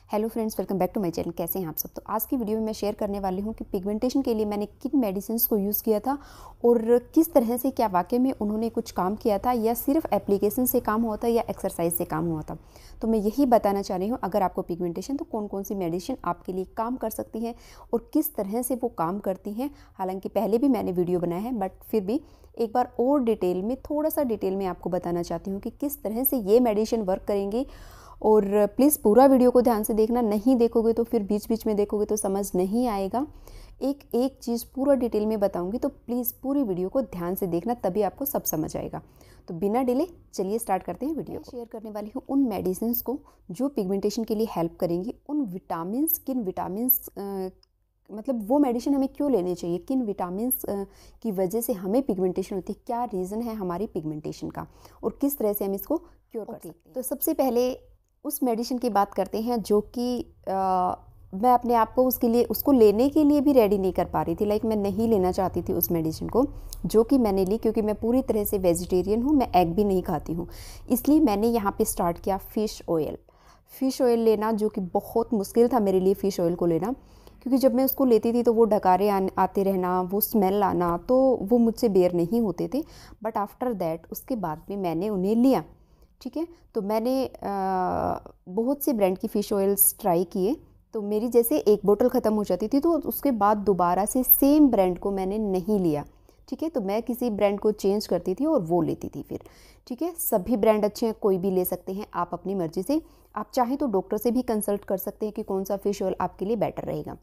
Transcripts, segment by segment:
Hello friends, welcome back to my channel. कैसे हैं आप सब। तो आज की वीडियो में मैं शेयर करने वाली हूं कि पिगमेंटेशन के लिए मैंने किन मेडिसिन्स को यूज़ किया था और किस तरह से, क्या वाकई में उन्होंने कुछ काम किया था या सिर्फ एप्लीकेशन से काम हुआ था या एक्सरसाइज से काम हुआ था। तो मैं यही बताना चाह रही हूँ, अगर आपको पिगमेंटेशन तो कौन कौन सी मेडिसिन आपके लिए काम कर सकती हैं और किस तरह से वो काम करती हैं। हालांकि पहले भी मैंने वीडियो बनाया है, बट फिर भी एक बार और डिटेल में, थोड़ा सा डिटेल में आपको बताना चाहती हूँ कि किस तरह से ये मेडिसिन वर्क करेंगी। और प्लीज़ पूरा वीडियो को ध्यान से देखना, नहीं देखोगे तो फिर बीच बीच में देखोगे तो समझ नहीं आएगा। एक एक चीज़ पूरा डिटेल में बताऊंगी, तो प्लीज़ पूरी वीडियो को ध्यान से देखना, तभी आपको सब समझ आएगा। तो बिना डिले चलिए स्टार्ट करते हैं वीडियो को। शेयर करने वाली हूँ उन मेडिसिन को जो पिगमेंटेशन के लिए हेल्प करेंगी, उन विटामिन, किन विटामिन, मतलब वो मेडिसिन हमें क्यों लेने चाहिए, किन विटामिन की वजह से हमें पिगमेंटेशन होती है, क्या रीज़न है हमारी पिगमेंटेशन का और किस तरह से हम इसको क्योर कर सकते हैं। तो सबसे पहले उस मेडिसिन की बात करते हैं जो कि मैं अपने आप को उसको लेने के लिए भी रेडी नहीं कर पा रही थी। मैं नहीं लेना चाहती थी उस मेडिसिन को, जो कि मैंने ली क्योंकि मैं पूरी तरह से वेजिटेरियन हूँ, मैं एग भी नहीं खाती हूँ। इसलिए मैंने यहाँ पे स्टार्ट किया फ़िश ऑयल लेना, जो कि बहुत मुश्किल था मेरे लिए फ़िश ऑयल को लेना, क्योंकि जब मैं उसको लेती थी तो वो डकारे आते रहना, वो स्मेल आना, तो वो मुझसे बेयर नहीं होते थे। बट आफ्टर दैट, उसके बाद में मैंने उन्हें लिया। ठीक है, तो मैंने बहुत से ब्रांड की फ़िश ऑयल्स ट्राई किए। तो मेरी जैसे एक बोतल ख़त्म हो जाती थी तो उसके बाद दोबारा से सेम ब्रांड को मैंने नहीं लिया। ठीक है, तो मैं किसी ब्रांड को चेंज करती थी और वो लेती थी फिर। ठीक है, सभी ब्रांड अच्छे हैं, कोई भी ले सकते हैं आप अपनी मर्ज़ी से। आप चाहें तो डॉक्टर से भी कंसल्ट कर सकते हैं कि कौन सा फ़िश ऑयल आपके लिए बेटर रहेगा।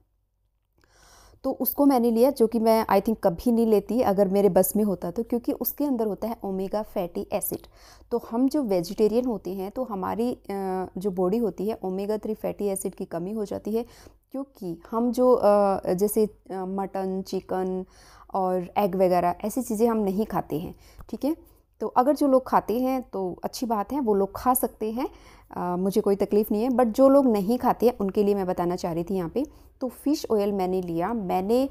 तो उसको मैंने लिया, जो कि मैं आई थिंक कभी नहीं लेती अगर मेरे बस में होता तो, क्योंकि उसके अंदर होता है ओमेगा फैटी एसिड। तो हम जो वेजिटेरियन होते हैं तो हमारी जो बॉडी होती है, ओमेगा 3 फैटी एसिड की कमी हो जाती है, क्योंकि हम जो जैसे मटन, चिकन और एग वगैरह ऐसी चीज़ें हम नहीं खाते हैं। ठीक है, तो अगर जो लोग खाते हैं तो अच्छी बात है, वो लोग खा सकते हैं, मुझे कोई तकलीफ़ नहीं है। बट जो लोग नहीं खाते हैं उनके लिए मैं बताना चाह रही थी यहाँ पे। तो फ़िश ऑयल मैंने लिया, मैंने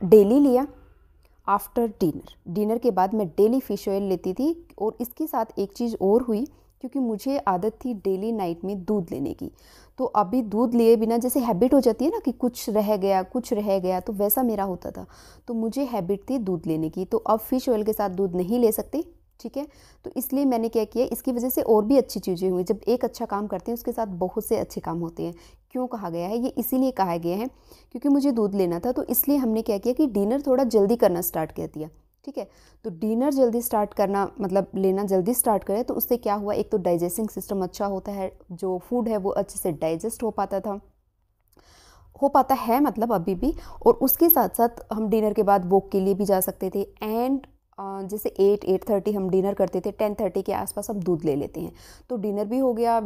डेली लिया। आफ्टर डिनर के बाद मैं डेली फ़िश ऑयल लेती थी। और इसके साथ एक चीज़ और हुई, क्योंकि मुझे आदत थी डेली नाइट में दूध लेने की। तो अभी दूध लिए बिना जैसे हैबिट हो जाती है ना कि कुछ रह गया, तो वैसा मेरा होता था। तो मुझे हैबिट थी दूध लेने की, तो अब फ़िश ऑयल के साथ दूध नहीं ले सकते। ठीक है, तो इसलिए मैंने क्या किया, इसकी वजह से और भी अच्छी चीज़ें हुई। जब एक अच्छा काम करते हैं उसके साथ बहुत से अच्छे काम होते हैं। क्यों कहा गया है ये, इसीलिए कहा गया है क्योंकि मुझे दूध लेना था। तो इसलिए हमने क्या किया कि डिनर थोड़ा जल्दी करना स्टार्ट कर दिया। ठीक है, तो डिनर जल्दी स्टार्ट करना मतलब लेना जल्दी स्टार्ट करें, तो उससे क्या हुआ, एक तो डाइजेस्टिंग सिस्टम अच्छा होता है, जो फूड है वो अच्छे से डाइजेस्ट हो पाता है मतलब अभी भी। और उसके साथ साथ हम डिनर के बाद वॉक के लिए भी जा सकते थे। एंड जैसे 8:30 हम डिनर करते थे, 10:30 के आसपास हम दूध ले लेते हैं। तो डिनर भी हो गया,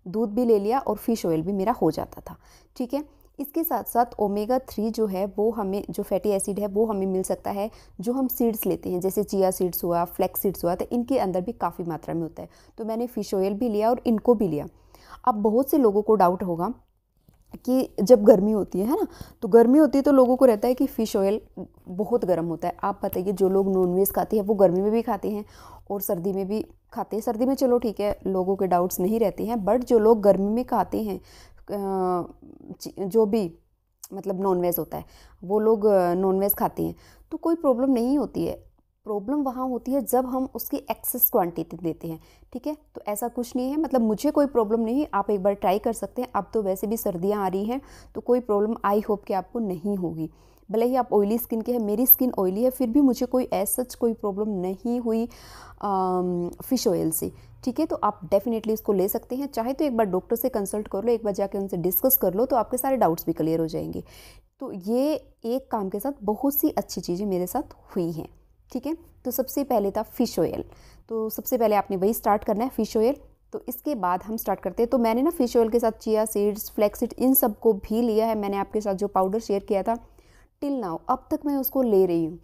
दूध भी ले लिया और फ़िश ऑयल भी मेरा हो जाता था। ठीक है, इसके साथ साथ ओमेगा 3 जो है वो हमें, जो फैटी एसिड है वो हमें मिल सकता है जो हम सीड्स लेते हैं, जैसे चिया सीड्स हुआ, फ्लैक्स सीड्स हुआ, तो इनके अंदर भी काफ़ी मात्रा में होता है। तो मैंने फ़िश ऑयल भी लिया और इनको भी लिया। अब बहुत से लोगों को डाउट होगा कि जब गर्मी होती है ना, तो गर्मी होती है तो लोगों को रहता है कि फ़िश ऑयल बहुत गर्म होता है। आप बताइए, जो लोग नॉनवेज खाते हैं वो गर्मी में भी खाते हैं और सर्दी में भी खाते हैं। सर्दी में चलो ठीक है, लोगों के डाउट्स नहीं रहते हैं, बट जो लोग गर्मी में खाते हैं जो भी मतलब नॉनवेज होता है, वो लोग नॉनवेज खाते हैं तो कोई प्रॉब्लम नहीं होती है। प्रॉब्लम वहाँ होती है जब हम उसकी एक्सेस क्वांटिटी देते हैं। ठीक है, तो ऐसा कुछ नहीं है, मतलब मुझे कोई प्रॉब्लम नहीं है, आप एक बार ट्राई कर सकते हैं। अब तो वैसे भी सर्दियाँ आ रही हैं तो कोई प्रॉब्लम आई होप कि आपको नहीं होगी। भले ही आप ऑयली स्किन के हैं, मेरी स्किन ऑयली है, फिर भी मुझे कोई ऐसा कोई प्रॉब्लम नहीं हुई फ़िश ऑयल से। ठीक है, तो आप डेफिनेटली इसको ले सकते हैं। चाहे तो एक बार डॉक्टर से कंसल्ट कर लो, एक बार जाके उनसे डिस्कस कर लो, तो आपके सारे डाउट्स भी क्लियर हो जाएंगे। तो ये एक काम के साथ बहुत सी अच्छी चीज़ें मेरे साथ हुई हैं। ठीक है, तो सबसे पहले था फ़िश ऑयल। तो सबसे पहले आपने वही स्टार्ट करना है, फ़िश ऑयल। तो इसके बाद हम स्टार्ट करते हैं। तो मैंने ना फ़िश ऑयल के साथ चिया सीड्स, फ्लैक्स सीड, इन सब को भी लिया है। मैंने आपके साथ जो पाउडर शेयर किया था, टिल नाउ अब तक मैं उसको ले रही हूँ,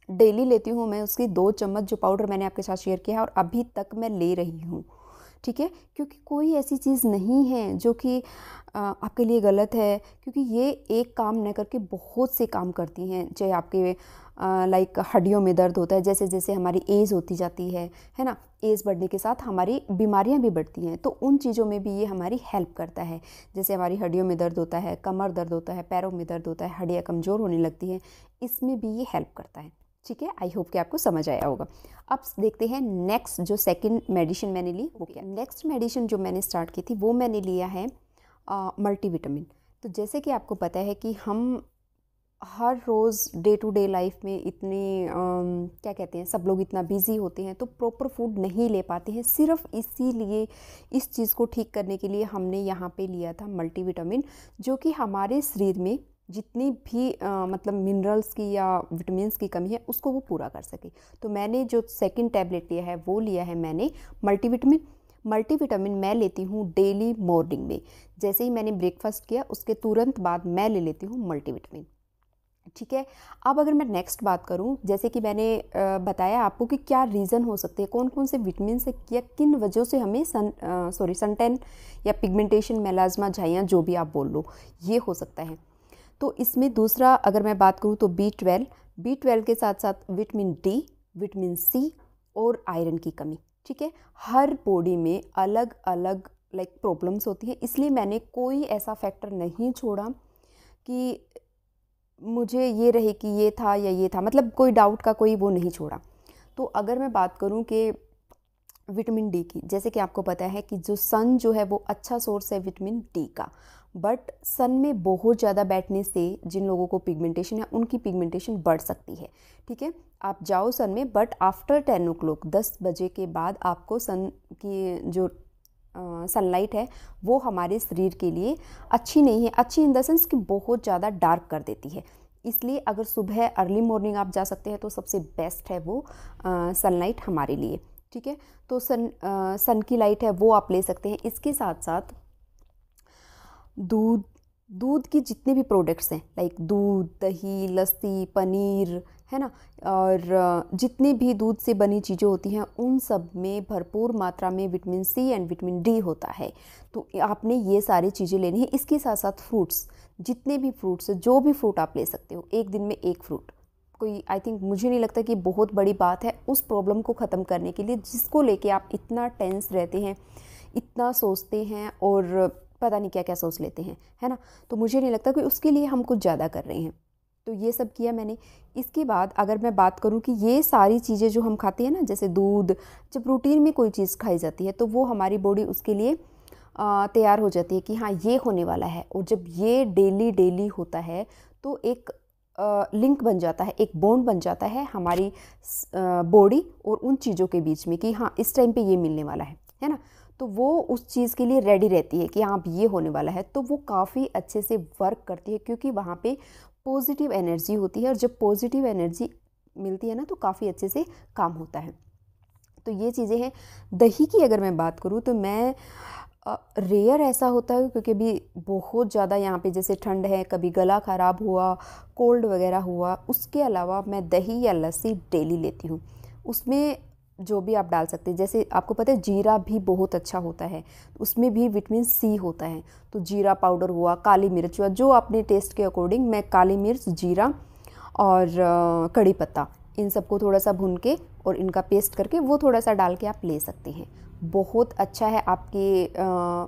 डेली लेती हूँ मैं उसकी 2 चम्मच, जो पाउडर मैंने आपके साथ शेयर किया है, और अभी तक मैं ले रही हूँ। ठीक है, क्योंकि कोई ऐसी चीज़ नहीं है जो कि आपके लिए गलत है, क्योंकि ये एक काम न करके बहुत से काम करती हैं। चाहे आपके लाइक हड्डियों में दर्द होता है, जैसे जैसे हमारी एज होती जाती है ना, एज बढ़ने के साथ हमारी बीमारियां भी बढ़ती हैं, तो उन चीज़ों में भी ये हमारी हेल्प करता है। जैसे हमारी हड्डियों में दर्द होता है, कमर दर्द होता है, पैरों में दर्द होता है, हड्डियाँ कमज़ोर होने लगती हैं, इसमें भी ये हेल्प करता है। ठीक है, आई होप कि आपको समझ आया होगा। अब देखते हैं नेक्स्ट जो सेकंड मेडिसिन मैंने ली वो क्या। नेक्स्ट मेडिसिन जो मैंने स्टार्ट की थी वो मैंने लिया है मल्टीविटामिन। तो जैसे कि आपको पता है कि हम हर रोज़ डे टू डे लाइफ में इतने क्या कहते हैं, सब लोग इतना बिज़ी होते हैं तो प्रॉपर फूड नहीं ले पाते हैं। सिर्फ इसीलिए इस चीज़ को ठीक करने के लिए हमने यहाँ पे लिया था मल्टीविटामिन, जो कि हमारे शरीर में जितनी भी मतलब मिनरल्स की या विटामिन्स की कमी है उसको वो पूरा कर सके। तो मैंने जो सेकंड टैबलेट लिया है वो लिया है मैंने मल्टीविटामिन। मल्टीविटामिन मैं लेती हूँ डेली मॉर्निंग में। जैसे ही मैंने ब्रेकफास्ट किया उसके तुरंत बाद मैं ले लेती हूँ मल्टीविटामिन। ठीक है, अब अगर मैं नेक्स्ट बात करूं, जैसे कि मैंने बताया आपको कि क्या रीज़न हो सकते हैं, कौन कौन से विटामिन से या किन वजहों से हमें सनटैन या पिगमेंटेशन, मेलाज्मा, झाइयाँ, जो भी आप बोल लो, ये हो सकता है। तो इसमें दूसरा अगर मैं बात करूं तो B12 के साथ साथ विटामिन डी, विटामिन सी और आयरन की कमी। ठीक है, हर बॉडी में अलग अलग लाइक प्रॉब्लम्स होती हैं, इसलिए मैंने कोई ऐसा फैक्टर नहीं छोड़ा कि मुझे ये रहे कि ये था या ये था, मतलब कोई डाउट का कोई वो नहीं छोड़ा। तो अगर मैं बात करूं कि विटामिन डी की, जैसे कि आपको पता है कि जो सन जो है वो अच्छा सोर्स है विटामिन डी का, बट सन में बहुत ज़्यादा बैठने से जिन लोगों को पिगमेंटेशन है उनकी पिगमेंटेशन बढ़ सकती है। ठीक है, आप जाओ सन में, बट आफ्टर 10 ओ क्लॉक 10 बजे के बाद आपको सन की जो सनलाइट है वो हमारे शरीर के लिए अच्छी नहीं है। अच्छी इन द सेंस कि बहुत ज़्यादा डार्क कर देती है। इसलिए अगर सुबह अर्ली मॉर्निंग आप जा सकते हैं तो सबसे बेस्ट है वो सनलाइट हमारे लिए। ठीक है, तो सन की लाइट है वो आप ले सकते हैं। इसके साथ साथ दूध की जितने भी प्रोडक्ट्स हैं, लाइक दूध, दही, लस्सी, पनीर, है ना, और जितनी भी दूध से बनी चीज़ें होती हैं उन सब में भरपूर मात्रा में vitamin C and vitamin D होता है। तो आपने ये सारी चीज़ें लेनी है। इसके साथ साथ फ्रूट्स, जितने भी फ्रूट्स, जो भी फ्रूट आप ले सकते हो, एक दिन में एक फ्रूट, कोई आई थिंक मुझे नहीं लगता कि बहुत बड़ी बात है उस प्रॉब्लम को ख़त्म करने के लिए जिसको लेके आप इतना टेंस रहते हैं, इतना सोचते हैं और पता नहीं क्या क्या सोच लेते हैं, है ना। तो मुझे नहीं लगता कि उसके लिए हम कुछ ज़्यादा कर रहे हैं। तो ये सब किया मैंने। इसके बाद अगर मैं बात करूं कि ये सारी चीज़ें जो हम खाते हैं ना, जैसे दूध, जब रूटीन में कोई चीज़ खाई जाती है तो वो हमारी बॉडी उसके लिए तैयार हो जाती है कि हाँ ये होने वाला है। और जब ये डेली होता है तो एक लिंक बन जाता है, एक बॉन्ड बन जाता है हमारी बॉडी और उन चीज़ों के बीच में कि हाँ इस टाइम पे ये मिलने वाला है ना। तो वो उस चीज़ के लिए रेडी रहती है कि हाँ अब ये होने वाला है, तो वो काफ़ी अच्छे से वर्क करती है क्योंकि वहाँ पे पॉजिटिव एनर्जी होती है। और जब पॉजिटिव एनर्जी मिलती है ना तो काफ़ी अच्छे से काम होता है। तो ये चीज़ें हैं। दही की अगर मैं बात करूँ तो मैं रेयर ऐसा होता है क्योंकि अभी बहुत ज़्यादा यहाँ पे जैसे ठंड है, कभी गला ख़राब हुआ, कोल्ड वगैरह हुआ, उसके अलावा मैं दही या लस्सी डेली लेती हूँ। उसमें जो भी आप डाल सकते हैं, जैसे आपको पता है जीरा भी बहुत अच्छा होता है, उसमें भी विटामिन सी होता है। तो जीरा पाउडर हुआ, काली मिर्च हुआ, जो अपने टेस्ट के अकॉर्डिंग, मैं काली मिर्च, जीरा और कड़ी पत्ता, इन सबको थोड़ा सा भून के और इनका पेस्ट करके वो थोड़ा सा डाल के आप ले सकते हैं। बहुत अच्छा है आपके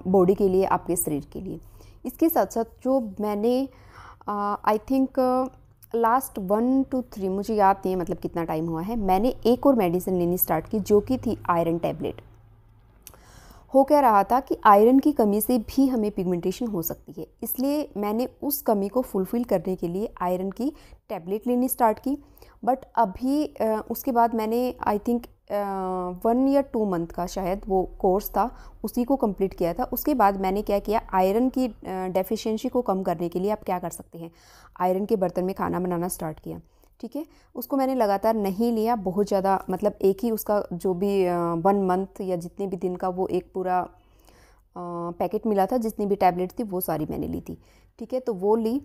बॉडी के लिए, आपके शरीर के लिए। इसके साथ साथ जो मैंने आई थिंक लास्ट 1 to 3, मुझे याद नहीं है मतलब कितना टाइम हुआ है, मैंने एक और मेडिसिन लेनी स्टार्ट की जो कि थी आयरन टैबलेट। हो क्या रहा था कि आयरन की कमी से भी हमें पिगमेंटेशन हो सकती है, इसलिए मैंने उस कमी को फुलफ़िल करने के लिए आयरन की टैबलेट लेनी स्टार्ट की। बट अभी उसके बाद मैंने आई थिंक 1 या 2 मंथ का शायद वो कोर्स था, उसी को कंप्लीट किया था। उसके बाद मैंने क्या किया, आयरन की डेफिशिएंसी को कम करने के लिए आप क्या कर सकते हैं, आयरन के बर्तन में खाना बनाना स्टार्ट किया। ठीक है, उसको मैंने लगातार नहीं लिया बहुत ज़्यादा, मतलब एक ही उसका जो भी 1 मंथ या जितने भी दिन का वो एक पूरा पैकेट मिला था, जितनी भी टैबलेट थी वो सारी मैंने ली थी। ठीक है, तो वो ली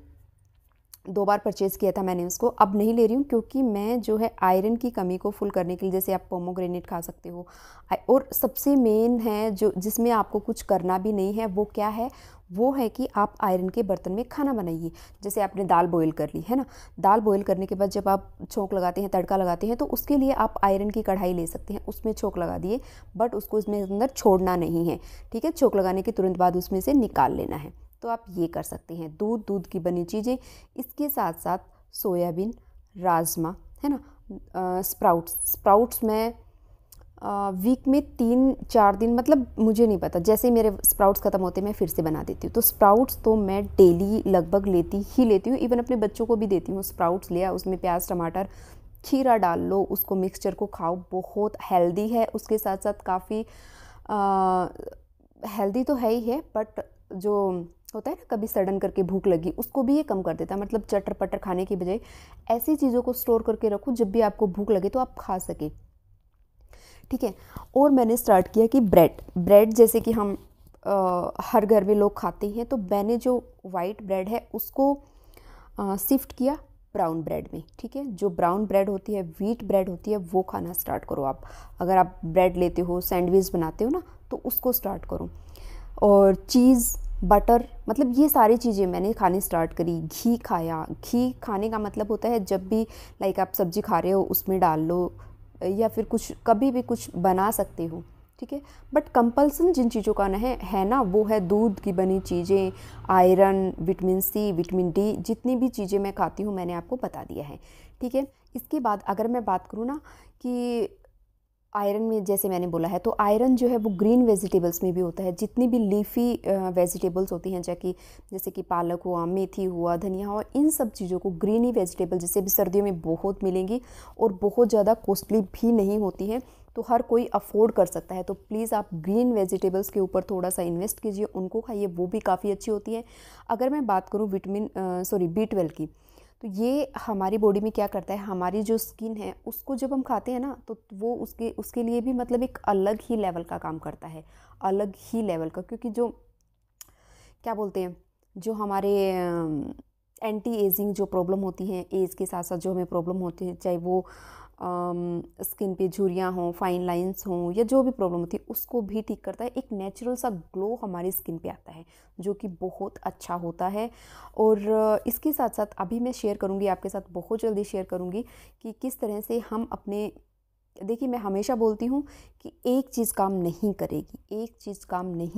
2 बार परचेज़ किया था मैंने उसको, अब नहीं ले रही हूँ क्योंकि मैं जो है आयरन की कमी को फुल करने के लिए, जैसे आप पोमोग्रेनेट खा सकते हो, और सबसे मेन है जो जिसमें आपको कुछ करना भी नहीं है, वो क्या है, वो है कि आप आयरन के बर्तन में खाना बनाइए। जैसे आपने दाल बॉईल कर ली है ना, दाल बॉईल करने के बाद जब आप छोंक लगाते हैं, तड़का लगाते हैं, तो उसके लिए आप आयरन की कढ़ाई ले सकते हैं, उसमें छोंक लगा दिए, बट उसको इसमें अंदर छोड़ना नहीं है, ठीक है। छोंक लगाने के तुरंत बाद उसमें से निकाल लेना है, तो आप ये कर सकते हैं। दूध की बनी चीज़ें, इसके साथ साथ सोयाबीन, राजमा, है ना, स्प्राउट्स मैं वीक में 3-4 दिन, मतलब मुझे नहीं पता, जैसे ही मेरे स्प्राउट्स ख़त्म होते हैं मैं फिर से बना देती हूँ। तो स्प्राउट्स तो मैं डेली लगभग लेती हूँ, इवन अपने बच्चों को भी देती हूँ। स्प्राउट्स लिया, उसमें प्याज, टमाटर, खीरा डाल लो, उसको मिक्सचर को खाओ, बहुत हेल्दी है। उसके साथ साथ काफ़ी हेल्दी तो है ही है, बट जो होता है ना कभी सडन करके भूख लगी, उसको भी ये कम कर देता है। मतलब चटर पटर खाने की बजाय ऐसी चीज़ों को स्टोर करके रखो, जब भी आपको भूख लगे तो आप खा सके, ठीक है। और मैंने स्टार्ट किया कि ब्रेड जैसे कि हम हर घर में लोग खाते हैं, तो मैंने जो वाइट ब्रेड है उसको शिफ्ट किया ब्राउन ब्रेड में, ठीक है। जो ब्राउन ब्रेड होती है, व्हीट ब्रेड होती है, वो खाना स्टार्ट करो आप। अगर आप ब्रेड लेते हो, सैंडविच बनाते हो ना, तो उसको स्टार्ट करो। और चीज़, बटर, मतलब ये सारी चीज़ें मैंने खानी स्टार्ट करी। घी खाया। घी खाने का मतलब होता है जब भी लाइक आप सब्ज़ी खा रहे हो उसमें डाल लो, या फिर कुछ कभी भी कुछ बना सकते हो, ठीक है। बट कंपल्सन जिन चीज़ों का है ना, वो है दूध की बनी चीज़ें, iron, vitamin C, vitamin D, जितनी भी चीज़ें मैं खाती हूँ मैंने आपको बता दिया है, ठीक है। इसके बाद अगर मैं बात करूँ ना कि आयरन में, जैसे मैंने बोला है, तो आयरन जो है वो ग्रीन वेजिटेबल्स में भी होता है। जितनी भी लीफी वेजिटेबल्स होती हैं, जैसे कि पालक हुआ, मेथी हुआ, धनिया हुआ, इन सब चीज़ों को, ग्रीनी वेजिटेबल जैसे भी सर्दियों में बहुत मिलेंगी और बहुत ज़्यादा कॉस्टली भी नहीं होती हैं, तो हर कोई अफोर्ड कर सकता है। तो प्लीज़ आप ग्रीन वेजिटेबल्स के ऊपर थोड़ा सा इन्वेस्ट कीजिए, उनको खाइए, वो भी काफ़ी अच्छी होती है। अगर मैं बात करूँ B12 की, तो ये हमारी बॉडी में क्या करता है, हमारी जो स्किन है उसको जब हम खाते हैं ना, तो वो उसके लिए भी मतलब एक अलग ही लेवल का काम करता है, अलग ही लेवल का। क्योंकि जो क्या बोलते हैं, जो हमारे एंटी एजिंग जो प्रॉब्लम होती हैं, एज के साथ साथ जो हमें प्रॉब्लम होती है, चाहे वो स्किन पे झुर्रियाँ हों, फाइन लाइंस हों, या जो भी प्रॉब्लम होती है, उसको भी ठीक करता है। एक नेचुरल सा ग्लो हमारी स्किन पे आता है, जो कि बहुत अच्छा होता है। और इसके साथ साथ अभी मैं शेयर करूँगी आपके साथ, बहुत जल्दी शेयर करूँगी कि किस तरह से हम अपने, देखिए मैं हमेशा बोलती हूँ कि एक चीज़ काम नहीं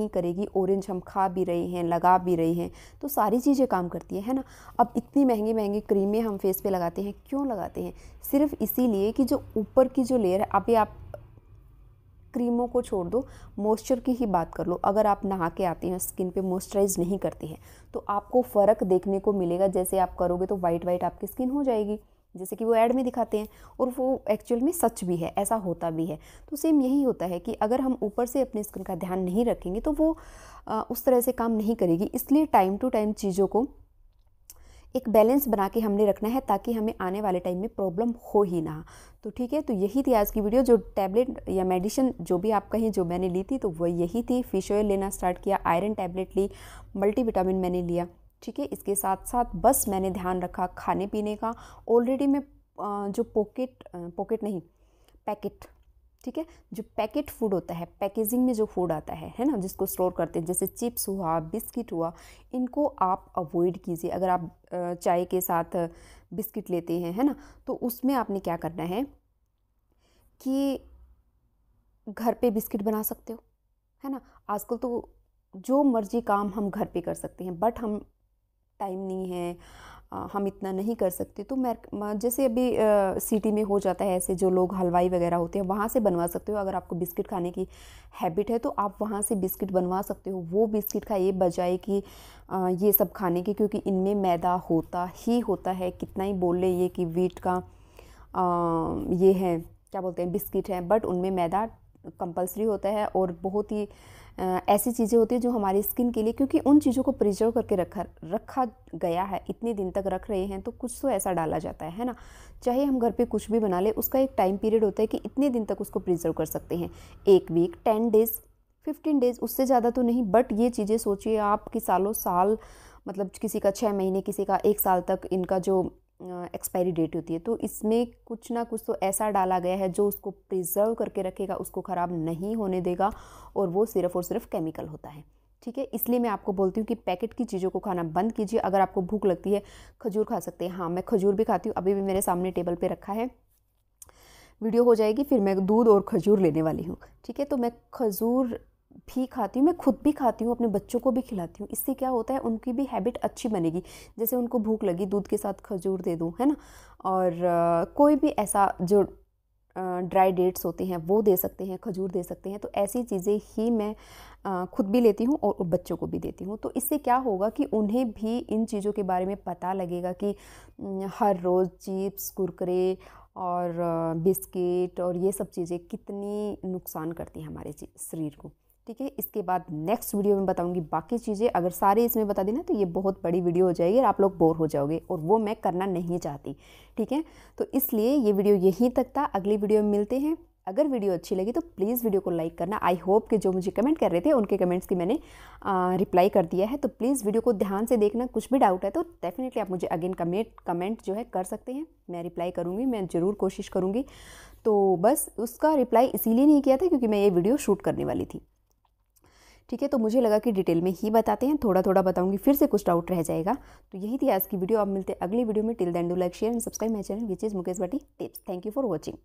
करेगी। ऑरेंज हम खा भी रहे हैं, लगा भी रहे हैं, तो सारी चीज़ें काम करती है ना। अब इतनी महंगी महंगी क्रीमें हम फेस पे लगाते हैं, क्यों लगाते हैं? सिर्फ इसीलिए कि जो ऊपर की जो लेयर है, अभी आप क्रीमों को छोड़ दो, मॉइस्चर की ही बात कर लो। अगर आप नहा के आते हैं, स्किन पे मॉइस्चराइज नहीं करते हैं, तो आपको फ़र्क देखने को मिलेगा। जैसे आप करोगे तो वाइट वाइट आपकी स्किन हो जाएगी, जैसे कि वो ऐड में दिखाते हैं, और वो एक्चुअल में सच भी है, ऐसा होता भी है। तो सेम यही होता है कि अगर हम ऊपर से अपनी स्किन का ध्यान नहीं रखेंगे, तो वो उस तरह से काम नहीं करेगी। इसलिए टाइम टू टाइम चीज़ों को एक बैलेंस बना के हमने रखना है, ताकि हमें आने वाले टाइम में प्रॉब्लम हो ही ना। तो ठीक है, तो यही थी आज की वीडियो। जो टैबलेट या मेडिसिन जो भी आप कहें, जो मैंने ली थी, तो वो यही थी। फिश ऑयल लेना स्टार्ट किया, आयरन टैबलेट ली, मल्टीविटामिन मैंने लिया, ठीक है। इसके साथ साथ बस मैंने ध्यान रखा खाने पीने का। ऑलरेडी मैं जो पॉकेट नहीं, पैकेट, ठीक है, जो पैकेट फूड होता है, पैकेजिंग में जो फूड आता है ना, जिसको स्टोर करते हैं, जैसे चिप्स हुआ, बिस्किट हुआ, इनको आप अवॉइड कीजिए। अगर आप चाय के साथ बिस्किट लेते हैं, है ना, तो उसमें आपने क्या करना है कि घर पे बिस्किट बना सकते हो, है ना। आजकल तो जो मर्जी काम हम घर पे कर सकते हैं, बट हम टाइम नहीं है, हम इतना नहीं कर सकते, तो मैं जैसे अभी सिटी में हो जाता है, ऐसे जो लोग हलवाई वगैरह होते हैं, वहाँ से बनवा सकते हो। अगर आपको बिस्किट खाने की हैबिट है, तो आप वहाँ से बिस्किट बनवा सकते हो। वो बिस्किट खाइए बजाय कि ये सब खाने की, क्योंकि इनमें मैदा होता ही होता है। कितना ही बोल ले ये कि व्हीट का ये है, क्या बोलते हैं, बिस्किट है, बट उनमें मैदा कंपल्सरी होता है। और बहुत ही ऐसी चीज़ें होती हैं जो हमारी स्किन के लिए, क्योंकि उन चीज़ों को प्रिजर्व करके रखा गया है, इतने दिन तक रख रहे हैं, तो कुछ तो ऐसा डाला जाता है ना। चाहे हम घर पे कुछ भी बना ले, उसका एक टाइम पीरियड होता है कि इतने दिन तक उसको प्रिजर्व कर सकते हैं, 1 वीक, 10 डेज़, 15 डेज़, उससे ज़्यादा तो नहीं। बट ये चीज़ें सोचिए आप कि सालों साल मतलब किसी का 6 महीने, किसी का 1 साल तक इनका जो एक्सपायरी डेट होती है। तो इसमें कुछ ना कुछ तो ऐसा डाला गया है जो उसको प्रिजर्व करके रखेगा, उसको ख़राब नहीं होने देगा, और वो सिर्फ़ और सिर्फ केमिकल होता है। ठीक है, इसलिए मैं आपको बोलती हूँ कि पैकेट की चीज़ों को खाना बंद कीजिए। अगर आपको भूख लगती है, खजूर खा सकते हैं। हाँ, मैं खजूर भी खाती हूँ, अभी भी मेरे सामने टेबल पे रखा है। वीडियो हो जाएगी फिर मैं दूध और खजूर लेने वाली हूँ। ठीक है, तो मैं खजूर भी खाती हूँ, मैं खुद भी खाती हूँ, अपने बच्चों को भी खिलाती हूँ। इससे क्या होता है, उनकी भी हैबिट अच्छी बनेगी। जैसे उनको भूख लगी, दूध के साथ खजूर दे दूँ, है ना। और कोई भी ऐसा जो ड्राई डेट्स होते हैं वो दे सकते हैं, खजूर दे सकते हैं। तो ऐसी चीज़ें ही मैं खुद भी लेती हूँ और बच्चों को भी देती हूँ। तो इससे क्या होगा कि उन्हें भी इन चीज़ों के बारे में पता लगेगा कि हर रोज़ चिप्स, कुरकुरे और बिस्किट और ये सब चीज़ें कितनी नुकसान करती हैं हमारे शरीर को। ठीक है, इसके बाद नेक्स्ट वीडियो में बताऊंगी बाकी चीज़ें। अगर सारे इसमें बता देना तो ये बहुत बड़ी वीडियो हो जाएगी और आप लोग बोर हो जाओगे, और वो मैं करना नहीं चाहती। ठीक है, तो इसलिए ये वीडियो यहीं तक था। अगली वीडियो में मिलते हैं। अगर वीडियो अच्छी लगी तो प्लीज़ वीडियो को लाइक करना। आई होप कि जो मुझे कमेंट कर रहे थे उनके कमेंट्स की मैंने रिप्लाई कर दिया है। तो प्लीज़ वीडियो को ध्यान से देखना। कुछ भी डाउट है तो डेफिनेटली आप मुझे अगेन कमेंट जो है कर सकते हैं, मैं रिप्लाई करूँगी, मैं ज़रूर कोशिश करूँगी। तो बस उसका रिप्लाई इसीलिए नहीं किया था क्योंकि मैं ये वीडियो शूट करने वाली थी। ठीक है, तो मुझे लगा कि डिटेल में ही बताते हैं, थोड़ा थोड़ा बताऊंगी, फिर से कुछ डाउट रह जाएगा। तो यही थी आज की वीडियो। अब मिलते हैं अगली वीडियो में। Till then do like, share and subscribe my channel which is Mukesh Bhatti tips. Thank you for watching.